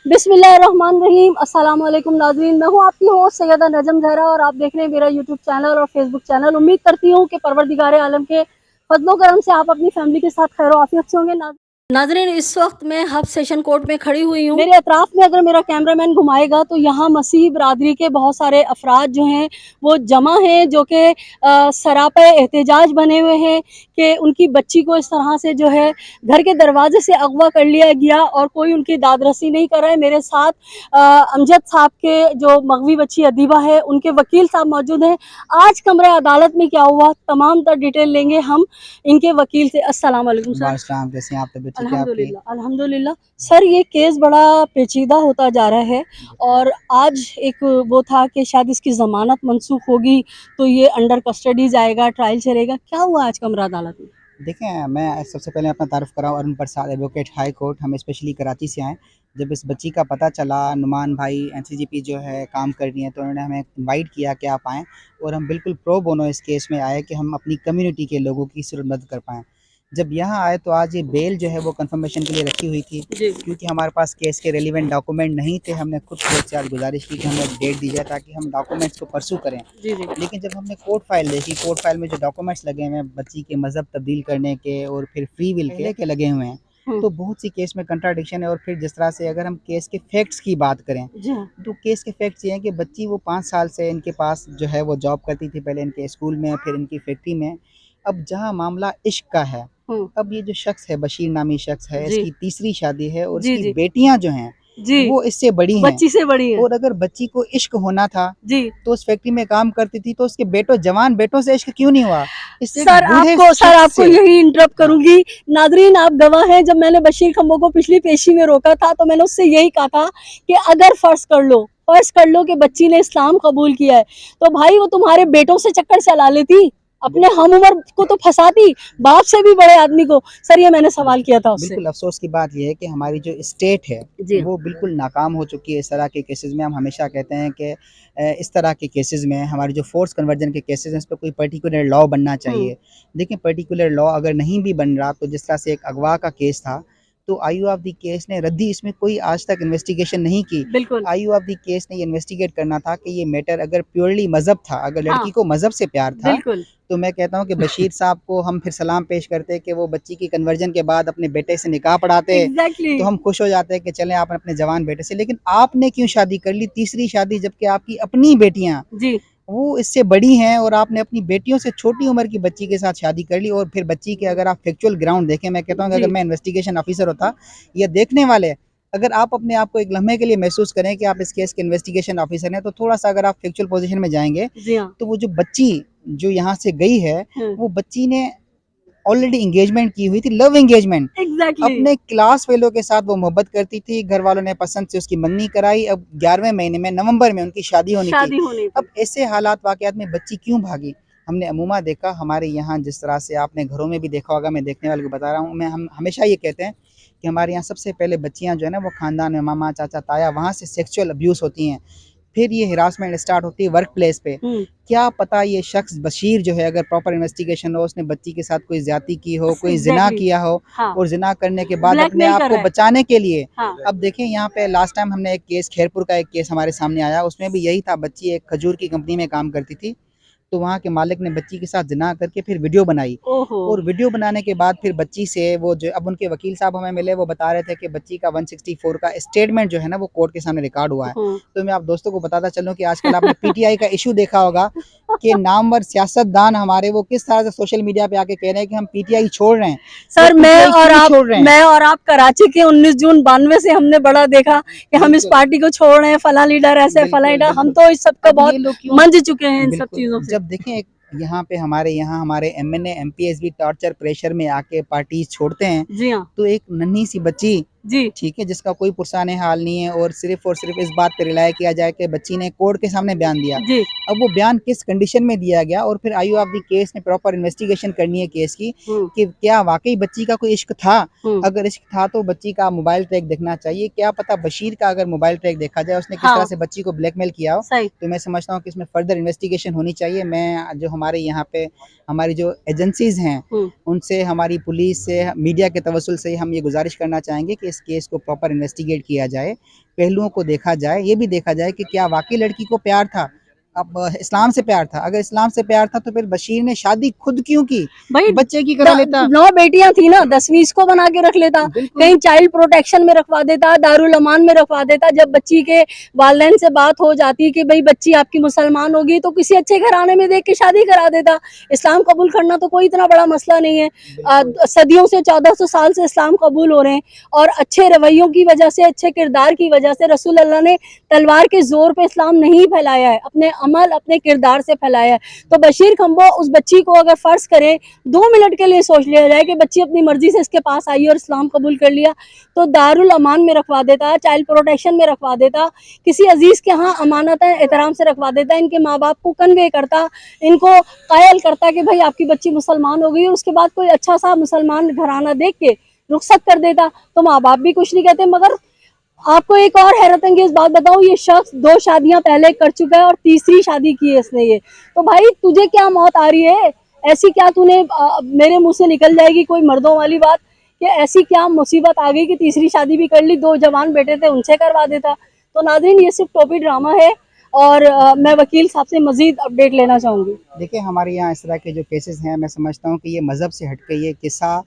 बिस्मिल्लाहिर्रहमानिर्रहीम। अस्सलाम वालेकुम नाज़रीन, मैं हूँ आपकी होस्ट सैयदा नजम जहरा और आप देख रहे हैं मेरा यूट्यूब चैनल और फेसबुक चैनल। उम्मीद करती हूँ कि परवरदिगार आलम के फजलो करम से आप अपनी फैमिली के साथ खैर आफियत से होंगे। नाज़रीन, इस वक्त मैं हब सेशन कोर्ट में खड़ी हुई हूँ। मेरे अतराफ में अगर मेरा कैमरामैन घुमाएगा तो यहाँ मसीह बरादरी के बहुत सारे अफराद जो हैं वो जमा हैं, जो कि सरापा एहतजाज बने हुए हैं कि उनकी बच्ची को इस तरह से जो है घर के दरवाजे से अगवा कर लिया गया और कोई उनकी दादरसी नहीं कर रहा है। मेरे साथ अमजद साहब के जो मगवी बच्ची अदीबा है उनके वकील साहब मौजूद हैं। आज कमरा अदालत में क्या हुआ तमाम तर डिटेल लेंगे हम इनके वकील से। अस्सलाम वालेकुम सर। वालेकुम, कैसे हैं आप? तबीयत ठीक है आपकी? अल्हम्दुलिल्लाह अल्हम्दुलिल्लाह। सर, ये केस बड़ा पेचीदा होता जा रहा है और आज एक वो था कि शायद इसकी ज़मानत मनसूख होगी तो ये अंडर कस्टडी जाएगा, ट्रायल चलेगा। क्या हुआ आज कमरा अदालत में? देखें, मैं सबसे पहले अपना तारुफ़ कराऊँ, अरुण प्रसाद, एडवोकेट हाई कोर्ट। हम स्पेशली कराची से आए। जब इस बच्ची का पता चला, नुमान भाई एनसीजीपी जो है काम कर रही हैं, तो उन्होंने हमें इनवाइट किया कि आप आएँ और हम बिल्कुल प्रो बोनो इस केस में आए कि हम अपनी कम्युनिटी के लोगों की ज़रूर मदद कर पाएँ। जब यहाँ आए तो आज ये बेल जो है वो कन्फर्मेशन के लिए रखी हुई थी, क्योंकि हमारे पास केस के रेलिवेंट डॉक्यूमेंट नहीं थे। हमने खुद कोर्ट से आज गुजारिश की कि हमें डेट दी जाए ताकि हम डॉक्यूमेंट्स को परस्यू करें। लेकिन जब हमने कोर्ट फाइल देखी, कोर्ट फाइल में जो डॉक्यूमेंट्स लगे हुए हैं बच्ची के मज़हब तब्दील करने के और फिर फ्री विल के लगे हुए हैं, तो बहुत सी केस में कंट्राडिक्शन है। और फिर जिस तरह से अगर हम केस के फैक्ट्स की बात करें, तो केस के फैक्ट्स ये हैं कि बच्ची वो 5 साल से इनके पास जो है वो जॉब करती थी, पहले इनके स्कूल में, फिर इनकी फैक्ट्री में। अब जहाँ मामला इश्क का है, अब ये जो शख्स है, बशीर नामी शख्स है, इसकी तीसरी शादी है और इसकी बेटियां जो हैं वो इससे बड़ी हैं, बच्ची से बड़ी है। और अगर बच्ची को इश्क होना था जी तो उस फैक्ट्री में काम करती थी, तो उसके जवान बेटों से इश्क क्यों नहीं हुआ? इससे एक सर, बूढ़े आपको शख्स से। यही इंटरप्ट करूंगी। नादरीन, आप गवाह हैं, जब मैंने बशीर खम्बो को पिछली पेशी में रोका था तो मैंने उससे यही कहा था कि अगर फर्ज कर लो कि बच्ची ने इस्लाम कबूल किया है तो भाई वो तुम्हारे बेटों से चक्कर चला लेती, अपने हम उम्र को तो फंसाती, बाप से भी बड़े आदमी को। सर, ये मैंने सवाल किया था उससे। बिल्कुल अफसोस की बात यह है कि हमारी जो स्टेट है वो बिल्कुल नाकाम हो चुकी है इस तरह के केसेस में। हम हमेशा कहते हैं कि इस तरह के केसेस में हमारी जो फोर्स कन्वर्जन के केसेस हैं, इस पर कोई पर्टिकुलर लॉ बनना चाहिए। लेकिन पर्टिकुलर लॉ अगर नहीं भी बन रहा, तो जिस तरह से एक अगवा का केस था, तो आईयू ऑफ द केस ने रद्दी इसमें कोई आज तक इन्वेस्टिगेशन नहीं की। बिल्कुल आईयू ऑफ द केस ने ये इन्वेस्टिगेट करना था कि ये मैटर अगर प्योरली मजहब था, अगर लड़की को मजहब से प्यार था, बिल्कुल तो मैं कहता हूँ कि बशीर साहब को हम फिर सलाम पेश करते कि वो बच्ची की कन्वर्जन के बाद अपने बेटे से निकाह पढ़ाते। एग्जैक्टली। तो हम खुश हो जाते हैं कि चलें आप अपने जवान बेटे से। लेकिन आपने क्यों शादी कर ली, तीसरी शादी, जबकि आपकी अपनी बेटियां जी वो इससे बड़ी हैं और आपने अपनी बेटियों से छोटी उम्र की बच्ची के साथ शादी कर ली। और फिर बच्ची के अगर आप फैक्चुअल ग्राउंड देखें, मैं कहता हूँ कि अगर मैं इन्वेस्टिगेशन ऑफिसर होता या देखने वाले, अगर आप अपने आप को एक लम्हे के लिए महसूस करें कि आप इस केस के इन्वेस्टिगेशन ऑफिसर हैं, तो थोड़ा सा अगर आप फैक्चुअल पोजीशन में जाएंगे, जी हाँ तो वो जो बच्ची जो यहाँ से गई है, वो बच्ची ने ऑलरेडी एंगेजमेंट की हुई थी, लव एंगेजमेंट। एग्जैक्टली अपने क्लास फेलो के साथ वो मोहब्बत करती थी, घर वालों ने पसंद से उसकी मंगनी कराई। अब 11वें महीने में, नवंबर में उनकी शादी होनी थी। अब ऐसे हालात वाकयात में बच्ची क्यों भागी? हमने अमूमा देखा हमारे यहाँ, जिस तरह से आपने घरों में भी देखा होगा, मैं देखने वाले को बता रहा हूँ, हम हमेशा ये कहते हैं कि हमारे यहाँ सबसे पहले बच्चियाँ जो है ना, वो खानदान में मामा, चाचा, ताया, वहाँ से सेक्सुअल अब्यूज़ होती हैं। फिर ये हिरासमेंट स्टार्ट होती है वर्क प्लेस पे। क्या पता ये शख्स बशीर जो है, अगर प्रॉपर इन्वेस्टिगेशन हो, उसने बच्ची के साथ कोई ज्यादती की हो, कोई जिना किया हो, और जिना करने के बाद अपने आप को बचाने के लिए। अब देखें, यहाँ पे लास्ट टाइम हमने एक केस, खैरपुर का एक केस हमारे सामने आया, उसमें भी यही था। बच्ची एक खजूर की कंपनी में काम करती थी, तो वहाँ के मालिक ने बच्ची के साथ जिना करके फिर वीडियो बनाई, और वीडियो बनाने के बाद फिर बच्ची से वो जो, अब उनके वकील साहब हमें मिले, वो बता रहे थे कि बच्ची का 164 का स्टेटमेंट जो है ना, वो कोर्ट के सामने रिकॉर्ड हुआ है। तो मैं आप दोस्तों को बताता चलूँ कि आजकल आपने पीटीआई का इशू देखा होगा कि नामवर सियासतदान हमारे वो किस तरह से सोशल मीडिया पे आके कह रहे हैं कि हम पीटीआई छोड़ रहे हैं। सर, मैं और आप कराची के 19 जून 92 से हमने बड़ा देखा कि हम इस पार्टी को छोड़ रहे हैं, फला लीडर ऐसे, फला लीडर, हम तो इस सब का बहुत मंज चुके हैं इन सब चीजों से। जब देखें यहाँ पे हमारे एमएनए एमपीएस भी टॉर्चर प्रेशर में आके पार्टी छोड़ते हैं। जी हाँ तो एक नन्ही सी बच्ची, जी ठीक है, जिसका कोई पुरसाने हाल नहीं है, और सिर्फ इस बात पे रिलाय किया जाए कि बच्ची ने कोर्ट के सामने बयान दिया। जी अब वो बयान किस कंडीशन में दिया गया, और फिर आईयू ऑफ द केस ने प्रॉपर इन्वेस्टिगेशन करनी है केस की कि क्या वाकई बच्ची का कोई इश्क था। अगर इश्क था तो बच्ची का मोबाइल ट्रैक देखना चाहिए। क्या पता बशीर का अगर मोबाइल ट्रैक देखा जाए, उसने किस तरह से बच्ची को ब्लैकमेल किया हो। तो मैं समझता हूँ कि इसमें फर्दर इन्वेस्टिगेशन होनी चाहिए। मैं जो हमारे यहाँ पे हमारी जो एजेंसीज हैं, उनसे, हमारी पुलिस से, मीडिया के तवस्सुल से हम ये गुजारिश करना चाहेंगे कि इस केस को प्रॉपर इन्वेस्टिगेट किया जाए, पहलुओं को देखा जाए, ये भी देखा जाए कि क्या वाकई लड़की को प्यार था, अब इस्लाम से प्यार था। अगर इस्लाम से प्यार था तो फिर बशीर ने शादी खुद क्यों की, भाई बच्चे की करा लेता। 9 बेटियां थी ना, 10वीं इसको बना के रख लेता, कहीं चाइल्ड प्रोटेक्शन में रखवा देता, दारुल अमान में रखवा देता। जब बच्ची के वालिदैन से बात हो जाती कि भाई बच्ची आपकी मुसलमान होगी तो किसी अच्छे घराने में देख के शादी करा देता। इस्लाम कबूल करना तो कोई इतना बड़ा मसला नहीं है। सदियों से 1400 साल से इस्लाम कबूल हो रहे हैं और अच्छे रवैयों की वजह से, अच्छे किरदार की वजह से रसूल अल्लाह ने तलवार के जोर पे इस्लाम नहीं फैलाया है, अपने अमल अपने किरदार से फैलाया है। तो बशीर खंबो उस बच्ची को अगर फर्ज करें 2 मिनट के लिए सोच लिया जाए कि बच्ची अपनी मर्जी से इसके पास आई और इस्लाम कबूल कर लिया, तो दारुल अमान में रखवा देता, चाइल्ड प्रोटेक्शन में रखवा देता, किसी अजीज के यहाँ अमानत एहतराम से रखवा देता, इनके माँ बाप को कन्वे करता, इनको कायल करता कि भाई आपकी बच्ची मुसलमान हो गई, और उसके बाद कोई अच्छा सा मुसलमान घराना देख के रुखसत कर देता, तो माँ बाप भी कुछ नहीं कहते। मगर आपको एक और हैरत अंगेज बात बताऊं, ये शख्स 2 शादियां पहले कर चुका है और तीसरी शादी की है इसने ये। तो भाई तुझे क्या मौत आ रही है, ऐसी क्या तूने मेरे मुंह से निकल जाएगी कोई मर्दों वाली बात कि ऐसी क्या मुसीबत आ गई कि तीसरी शादी भी कर ली, 2 जवान बेटे थे उनसे करवा देता। तो नाज़रीन ये सिर्फ टोपी ड्रामा है और मैं वकील साहब से मजीद अपडेट लेना चाहूँगी। देखिए हमारे यहाँ इस तरह के जो केसेस हैं, मैं समझता हूँ कि ये मज़हब से हट के ये किस्सा,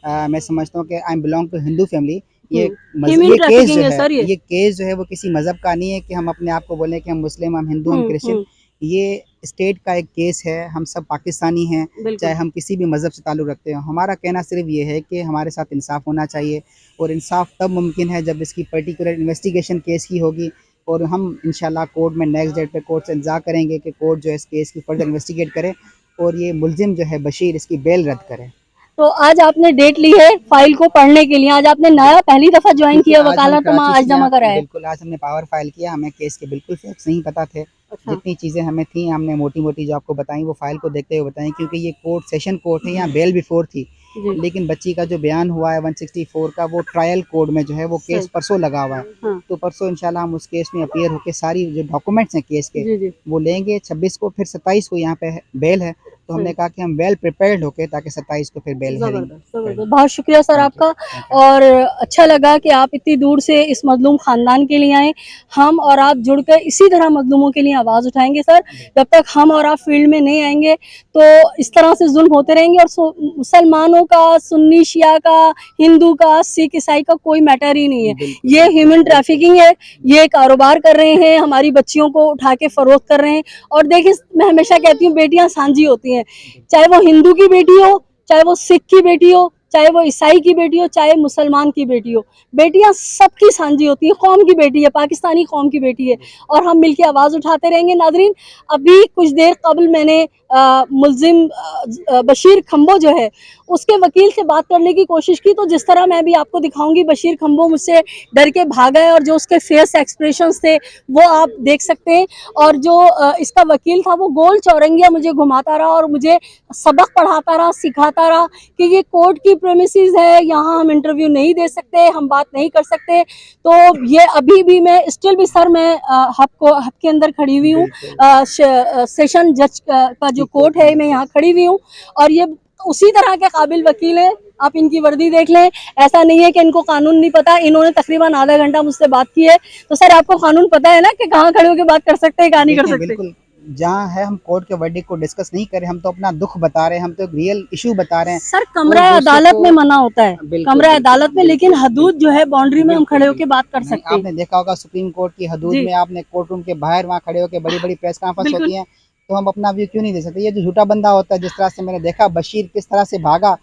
मैं समझता हूँ कि I belong to Hindu family. ये ये केस जो है है सर, ये केस जो है वो किसी मज़हब का नहीं है कि हम अपने आप को बोलें कि हम मुस्लिम, हम हिंदू, हम क्रिश्चियन। ये स्टेट का एक केस है, हम सब पाकिस्तानी हैं, चाहे हम किसी भी मज़हब से ताल्लुक़ रखते हो। हमारा कहना सिर्फ ये है कि हमारे साथ इंसाफ़ होना चाहिए, और इंसाफ़ तब मुमकिन है जब इसकी पर्टिकुलर इन्वेस्टिगेशन केस की होगी, और हम इंशाल्लाह कोर्ट में नेक्स्ट डेट पे कोर्ट से इंतज़ार करेंगे कि कोर्ट जो है इस केस की फर्दर इन्वेस्टिगेट करे और ये मुलजिम जो है बशीर, इसकी बेल रद्द करे। तो आज आपने डेट ली है फाइल को पढ़ने के लिए, आज आपने नया पहली दफा ज्वाइन किया वकालतनामा आज जमा कराया है। बिल्कुल, आज हमने पावर फाइल किया, हमें केस के बिल्कुल फैक्ट्स नहीं पता थे। अच्छा। जितनी चीज़ें हमें थी हमने मोटी-मोटी जो आपको बताई वो फाइल को देखते हुए बताई, क्योंकि ये कोर्ट सेशन कोर्ट है, यहाँ बेल बिफोर थी। लेकिन बच्ची का जो बयान हुआ है 164 का, वो ट्रायल कोर्ट में जो है वो केस परसों लगा हुआ है। हाँ। तो परसों इंशाल्लाह हम उस केस में अपीयर होकर सारी जो डॉक्यूमेंट्स हैं केस के वो लेंगे। 26 को, फिर 27 को यहाँ पे बेल है, तो हमने कहा कि हम वेल प्रिपेयर्ड होके ताकि 27 को फिर बेल जबरदस्त। बहुत शुक्रिया सर आपका, और अच्छा लगा कि आप इतनी दूर से इस मजलूम खानदान के लिए आए। हम और आप जुड़कर इसी तरह मजलूमों के लिए आवाज़ उठाएंगे सर। जब तक हम और आप फील्ड में नहीं आएंगे तो इस तरह से जुल्म होते रहेंगे, और मुसलमानों का, सुन्नी शिया का, हिंदू का, सिख ईसाई का कोई मैटर ही नहीं है। ये ह्यूमन ट्रैफिकिंग है, ये कारोबार कर रहे हैं, हमारी बच्चियों को उठा के फरोख्त कर रहे हैं। और देखिए मैं हमेशा कहती हूँ बेटियां सांझी होती हैं, चाहे वो हिंदू की बेटी हो, चाहे वो सिख की बेटी हो, चाहे वो ईसाई की बेटी हो, चाहे मुसलमान की बेटी हो, बेटियां सबकी सांझी होती है। कौम की बेटी है, पाकिस्तानी कौम की बेटी है, और हम मिलके आवाज़ उठाते रहेंगे। नाजरीन अभी कुछ देर कबल मैंने मुलजिम बशीर खंबो जो है उसके वकील से बात करने की कोशिश की, तो जिस तरह मैं भी आपको दिखाऊंगी, बशीर खंबो मुझसे डर के भागा है, और जो उसके फेस एक्सप्रेशंस थे वो आप देख सकते हैं। और जो इसका वकील था वो गोल चौरंगिया मुझे घुमाता रहा और मुझे सबक पढ़ाता रहा, सिखाता रहा कि ये कोर्ट की प्रेमिसेस है, यहाँ हम इंटरव्यू नहीं दे सकते, हम बात नहीं कर सकते। तो ये अभी भी मैं स्टिल भी सर मैं हब के अंदर खड़ी हुई हूँ, सेशन जज का जो कोर्ट है मैं यहाँ खड़ी हुई हूँ, और ये उसी तरह के काबिल वकील है। आप इनकी वर्दी देख लें, ऐसा नहीं है कि इनको कानून नहीं पता। इन्होंने तकरीबन आधा घंटा मुझसे बात की है। तो सर आपको कानून पता है ना कि कहाँ खड़े होकर बात कर सकते हैं, कहाँ नहीं कर सकते? बिल्कुल, जहाँ है हम कोर्ट के वर्डिक्ट को डिस्कस नहीं कर रहे, हम तो अपना दुख बता रहे हैं, हम तो रियल इशू बता रहे हैं। सर कमरा अदालत में मना होता है, कमरा अदालत में, लेकिन हदूद जो है बाउंड्री में हम खड़े होकर बात कर सकते हैं। आपने देखा होगा सुप्रीम कोर्ट की हदूद में, आपने कोर्ट रूम के बाहर वहाँ खड़े होकर बड़ी बड़ी प्रेस कॉन्फ्रेंस होती है, तो हम अपना व्यू क्यों नहीं दे सकते? ये जो झूठा बंदा होता है, जिस तरह से मैंने देखा बशीर किस तरह से भागा,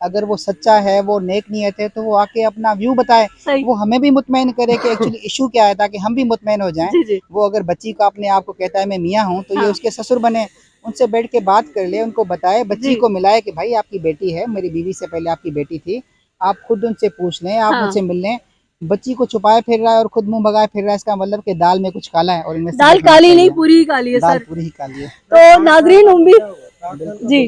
अगर वो सच्चा है, वो नेक नियत है, तो वो आके अपना व्यू बताए, वो हमें भी मुतमईन करे कि एक्चुअली इशू क्या है, ताकि हम भी मुतमईन हो जाएं। वो अगर बच्ची को अपने आप को कहता है मैं मियाँ हूँ, तो ये उसके ससुर बने, उनसे बैठ के बात कर ले, उनको बताए, बच्ची को मिलाए कि भाई आपकी बेटी है, मेरी बीवी से पहले आपकी बेटी थी, आप खुद उनसे पूछ लें, आप उनसे मिल लें। बच्ची को छुपाए फिर रहा है और खुद मुंह भगाए फिर रहा है, इसका मतलब कि दाल में कुछ काला है। और दाल काली नहीं, पूरी ही काली है दाल सर, पूरी ही काली है। तो नाजरीन उम्मीद जी,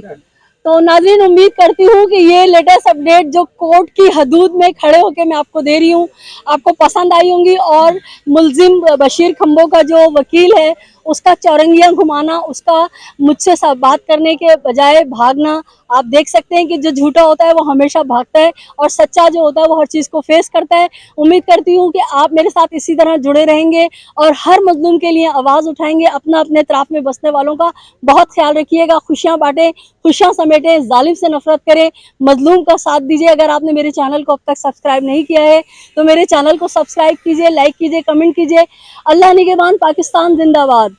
तो नाज़रीन उम्मीद करती हूँ कि ये लेटेस्ट अपडेट जो कोर्ट की हदूद में खड़े होकर मैं आपको दे रही हूँ आपको पसंद आई होंगी, और मुलजिम बशीर खंबो का जो वकील है उसका चौरंगियां घुमाना, उसका मुझसे सब बात करने के बजाय भागना। आप देख सकते हैं कि जो झूठा होता है वो हमेशा भागता है और सच्चा जो होता है वो हर चीज़ को फेस करता है। उम्मीद करती हूँ कि आप मेरे साथ इसी तरह जुड़े रहेंगे और हर मजलूम के लिए आवाज़ उठाएंगे। अपना अपने इत्राफ में बसने वालों का बहुत ख्याल रखिएगा, खुशियाँ बांटें, खुशियाँ समेटें, जालिम से नफरत करें, मजलूम का साथ दीजिए। अगर आपने मेरे चैनल को अब तक सब्सक्राइब नहीं किया है तो मेरे चैनल को सब्सक्राइब कीजिए, लाइक कीजिए, कमेंट कीजिए। अल्लाह निगहबान, पाकिस्तान जिंदाबाद।